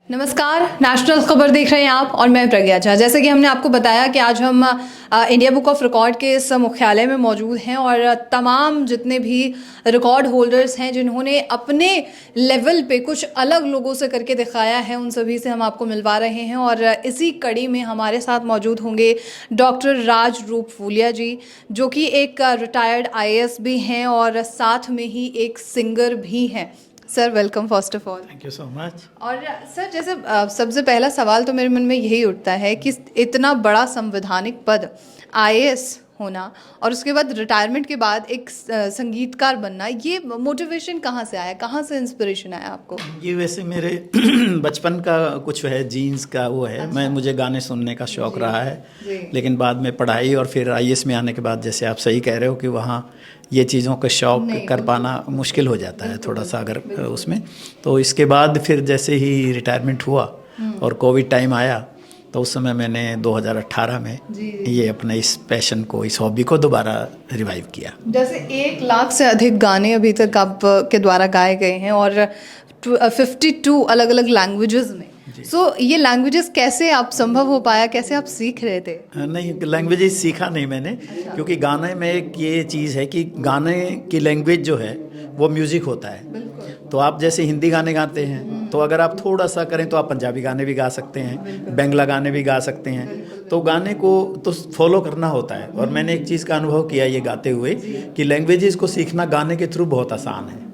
नमस्कार, नेशनल खबर देख रहे हैं आप और मैं प्रज्ञा झा। जैसे कि हमने आपको बताया कि आज हम इंडिया बुक ऑफ रिकॉर्ड के इस मुख्यालय में मौजूद हैं और तमाम जितने भी रिकॉर्ड होल्डर्स हैं जिन्होंने अपने लेवल पे कुछ अलग लोगों से करके दिखाया है, उन सभी से हम आपको मिलवा रहे हैं। और इसी कड़ी में हमारे साथ मौजूद होंगे डॉक्टर राजरूप फूलिया जी, जो कि एक रिटायर्ड आईएएस भी हैं और साथ में ही एक सिंगर भी हैं। Sir welcome first of all. Thank you so much. और सर, जैसे सबसे पहला सवाल तो मेरे मन में यही उठता है कि इतना बड़ा संवैधानिक पद आईएएस होना और उसके बाद रिटायरमेंट के बाद एक संगीतकार बनना, ये मोटिवेशन कहाँ से आया, कहाँ से इंस्पिरेशन आया आपको? ये वैसे मेरे बचपन का कुछ है, जीन्स का वो है। अच्छा। मुझे गाने सुनने का शौक़ रहा है, जी। लेकिन बाद में पढ़ाई और फिर आईएएस में आने के बाद, जैसे आप सही कह रहे हो कि वहाँ ये चीज़ों का शौक़ कर पाना मुश्किल हो जाता है थोड़ा सा अगर उसमें। तो इसके बाद फिर जैसे ही रिटायरमेंट हुआ और कोविड टाइम आया, तो उस समय मैंने 2018 में ये अपने इस पैशन को, इस हॉबी को दोबारा रिवाइव किया। जैसे 1 लाख से अधिक गाने अभी तक आप के द्वारा गाए गए हैं और 52 अलग अलग लैंग्वेजेस में। ये लैंग्वेजेस कैसे आप संभव हो पाया, कैसे आप सीख रहे थे? नहीं, लैंग्वेजेस सीखा नहीं मैंने। अच्छा। क्योंकि गाने में एक ये चीज़ है कि गाने की लैंग्वेज जो है वो म्यूज़िक होता है। तो आप जैसे हिंदी गाने गाते हैं, तो अगर आप थोड़ा सा करें तो आप पंजाबी गाने भी गा सकते हैं, बंगला गाने भी गा सकते हैं। तो गाने को तो फॉलो करना होता है। और मैंने एक चीज़ का अनुभव किया ये गाते हुए कि लैंग्वेजेस को सीखना गाने के थ्रू बहुत आसान है।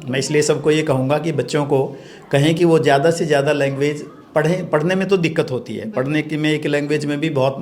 मैं इसलिए सबको ये कहूँगा कि बच्चों को कहें कि वो ज़्यादा से ज़्यादा लैंग्वेज पढ़ें। पढ़ने में तो दिक्कत होती है, पढ़ने की में एक लैंग्वेज में भी बहुत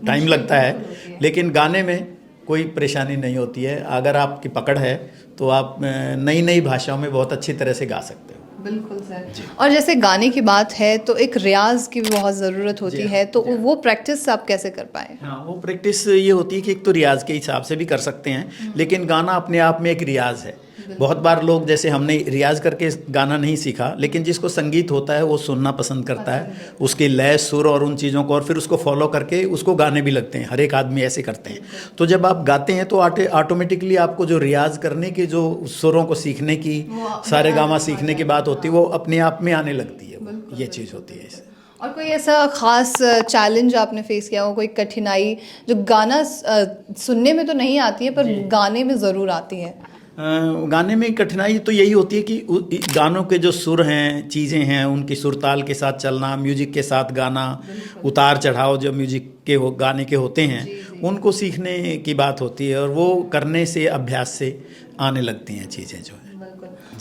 टाइम लगता है, लेकिन गाने में कोई परेशानी नहीं होती है। अगर आपकी पकड़ है तो आप नई नई भाषाओं में बहुत अच्छी तरह से गा सकते हो। बिल्कुल सर। और जैसे गाने की बात है तो एक रियाज की भी बहुत ज़रूरत होती है, तो वो प्रैक्टिस आप कैसे कर पाए? हाँ, वो प्रैक्टिस ये होती है कि एक तो रियाज के हिसाब से भी कर सकते हैं, लेकिन गाना अपने आप में एक रियाज है। बहुत बार लोग, जैसे हमने रियाज करके गाना नहीं सीखा, लेकिन जिसको संगीत होता है वो सुनना पसंद करता है, उसकी लय, सुर और उन चीज़ों को, और फिर उसको फॉलो करके उसको गाने भी लगते हैं। हर एक आदमी ऐसे करते हैं। तो जब आप गाते हैं तो ऑटोमेटिकली आपको जो रियाज करने की, जो सुरों को सीखने की, सारे गामा सीखने की बात होती है, वो अपने आप में आने लगती है। ये चीज़ होती है इससे। और कोई ऐसा खास चैलेंज आपने फेस किया हो, कोई कठिनाई जो गाना सुनने में तो नहीं आती है पर गाने में ज़रूर आती है? गाने में कठिनाई तो यही होती है कि गानों के जो सुर हैं, चीज़ें हैं, उनकी सुरताल के साथ चलना, म्यूजिक के साथ गाना, उतार चढ़ाव जो म्यूजिक के गाने के होते हैं, उनको सीखने की बात होती है। और वो करने से, अभ्यास से आने लगती हैं चीज़ें जो है।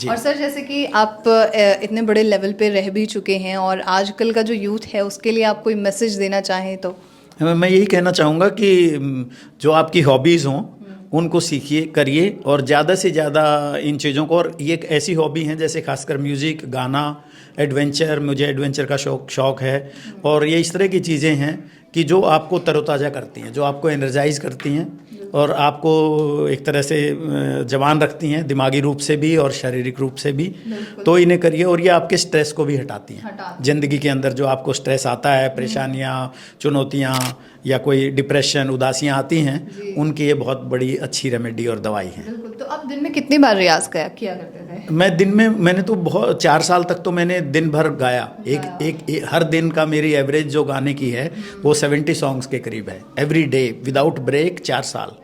और सर, जैसे कि आप इतने बड़े लेवल पे रह भी चुके हैं और आजकल का जो यूथ है उसके लिए आप कोई मैसेज देना चाहें तो? मैं यही कहना चाहूँगा कि जो आपकी हॉबीज़ हों उनको सीखिए, करिए, और ज़्यादा से ज़्यादा इन चीज़ों को। और ये एक ऐसी हॉबी है, जैसे खासकर म्यूज़िक, गाना, एडवेंचर, मुझे एडवेंचर का शौक़ है। और ये इस तरह की चीज़ें हैं कि जो आपको तरोताज़ा करती हैं, जो आपको एनर्जाइज करती हैं और आपको एक तरह से जवान रखती हैं, दिमागी रूप से भी और शारीरिक रूप से भी। तो इन्हें करिए, और ये आपके स्ट्रेस को भी हटाती हैं। ज़िंदगी के अंदर जो आपको स्ट्रेस आता है, परेशानियाँ, चुनौतियाँ या कोई डिप्रेशन, उदासियाँ आती हैं, उनकी ये बहुत बड़ी अच्छी रेमेडी और दवाई है। तो आप दिन में कितनी बार रियाज किया करते थे? मैं दिन में, मैंने तो बहुत 4 साल तक तो मैंने दिन भर गाया। हर दिन का मेरी एवरेज जो गाने की है वो 70 सॉन्ग्स के करीब है, एवरी डे विदाउट ब्रेक, 4 साल।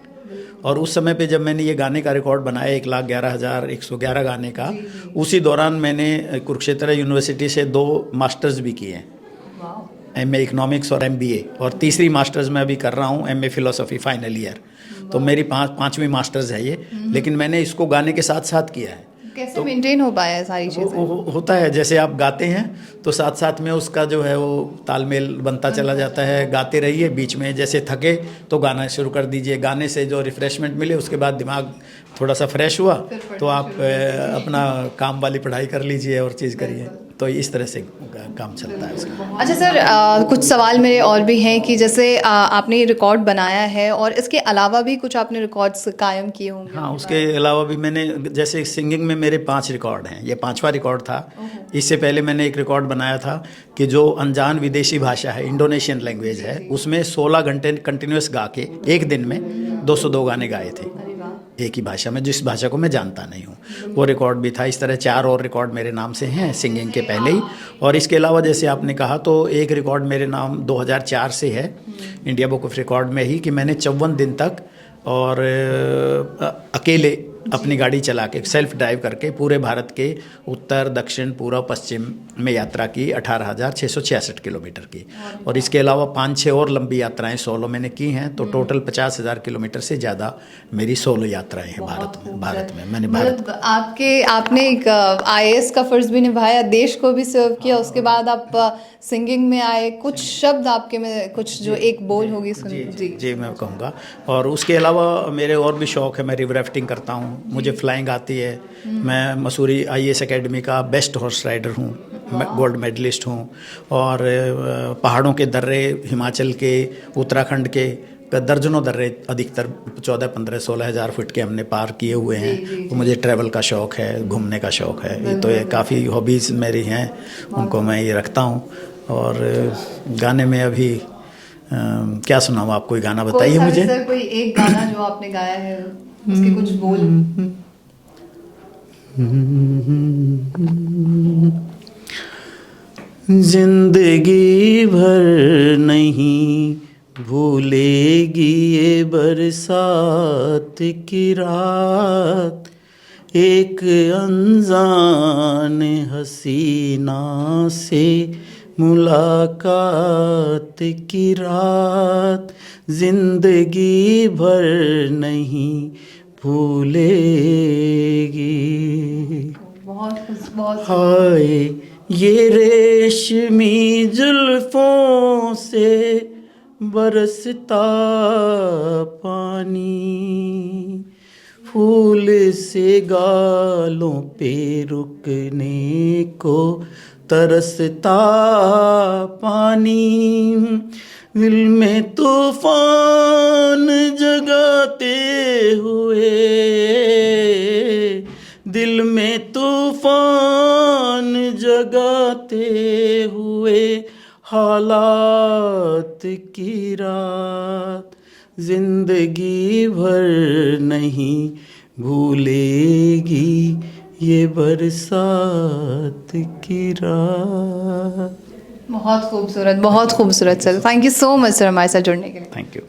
और उस समय पे जब मैंने ये गाने का रिकॉर्ड बनाया 1,11,111 गाने का, उसी दौरान मैंने कुरुक्षेत्र यूनिवर्सिटी से 2 मास्टर्स भी किए हैं, एमए इकोनॉमिक्स और एमबीए, और तीसरी मास्टर्स मैं अभी कर रहा हूँ, एमए फिलोसफी फाइनल ईयर। तो मेरी 5वीं मास्टर्स है ये, लेकिन मैंने इसको गाने के साथ साथ किया है। कैसे मेंटेन हो पाया है सारी चीज़ें? होता है, जैसे आप गाते हैं तो साथ साथ में उसका जो है वो तालमेल बनता चला जाता है। गाते रहिए, बीच में जैसे थके तो गाना शुरू कर दीजिए। गाने से जो रिफ़्रेशमेंट मिले, उसके बाद दिमाग थोड़ा सा फ्रेश हुआ तो आप अपना काम वाली पढ़ाई कर लीजिए और चीज़ करिए। तो इस तरह से काम चलता है उसका। अच्छा सर, कुछ सवाल मेरे और भी हैं कि जैसे आपने ये रिकॉर्ड बनाया है और इसके अलावा भी कुछ आपने रिकॉर्ड्स कायम किए होंगे? हाँ, उसके अलावा भी मैंने, जैसे सिंगिंग में मेरे 5 रिकॉर्ड हैं, ये 5वां रिकॉर्ड था। इससे पहले मैंने एक रिकॉर्ड बनाया था कि जो अनजान विदेशी भाषा है, इंडोनेशियन लैंग्वेज है, उसमें 16 घंटे कंटिन्यूस गा के एक दिन में 202 गाने गाए थे। एक ही भाषा में, जिस भाषा को मैं जानता नहीं हूँ, वो रिकॉर्ड भी था। इस तरह 4 और रिकॉर्ड मेरे नाम से हैं सिंगिंग के पहले ही। और इसके अलावा जैसे आपने कहा तो एक रिकॉर्ड मेरे नाम 2004 से है इंडिया बुक ऑफ रिकॉर्ड में ही, कि मैंने 54 दिन तक और अकेले अपनी गाड़ी चला के सेल्फ ड्राइव करके पूरे भारत के उत्तर दक्षिण पूर्व पश्चिम में यात्रा की 18,666 किलोमीटर की। और इसके अलावा 5-6 और लंबी यात्राएं सोलो मैंने की हैं, तो टोटल 50,000 किलोमीटर से ज़्यादा मेरी सोलो यात्राएं हैं भारत में मैंने मतलब आपने एक IAS का फर्ज भी निभाया, देश को भी सर्व किया, उसके बाद आप सिंगिंग में आए। कुछ शब्द आपके में कुछ जो एक बोल होगी सुन जी मैं कहूँगा। और उसके अलावा मेरे और भी शौक़ है, मैं रिवर राफ्टिंग करता हूँ, मुझे फ्लाइंग आती है, मैं मसूरी IAS एकेडमी का बेस्ट हॉर्स राइडर हूँ, मैं गोल्ड मेडलिस्ट हूँ। और पहाड़ों के दर्रे, हिमाचल के, उत्तराखंड के दर्जनों दर्रे, अधिकतर 14, 15, 16 हज़ार फुट के हमने पार किए हुए हैं। तो मुझे ट्रैवल का शौक़ है, घूमने का शौक़ है, ये तो ये काफ़ी हॉबीज़ मेरी हैं, उनको मैं ये रखता हूँ। और गाने में अभी क्या सुनाऊँ आपको, कोई गाना बताइए मुझे। सर कोई एक गाना जो आपने गाया है उसके कुछ बोल। जिंदगी भर नहीं भूलेगी ये बरसात की रात, एक अनजान हसीना से मुलाकात की रात, जिंदगी भर नहीं भूलेगी। बहुत हाय ये रेशमी जुल्फों से बरसता पानी, फूल से गालों पे रुकने को तरसता पानी, दिल में तूफान जगाते हुए, दिल में तूफान जगाते हुए हालात की रात, जिंदगी भर नहीं भूलेगी ये बरसात की रात। बहुत खूबसूरत sir. Thank you so much sir हमारे साथ जुड़ने के लिए। Thank you.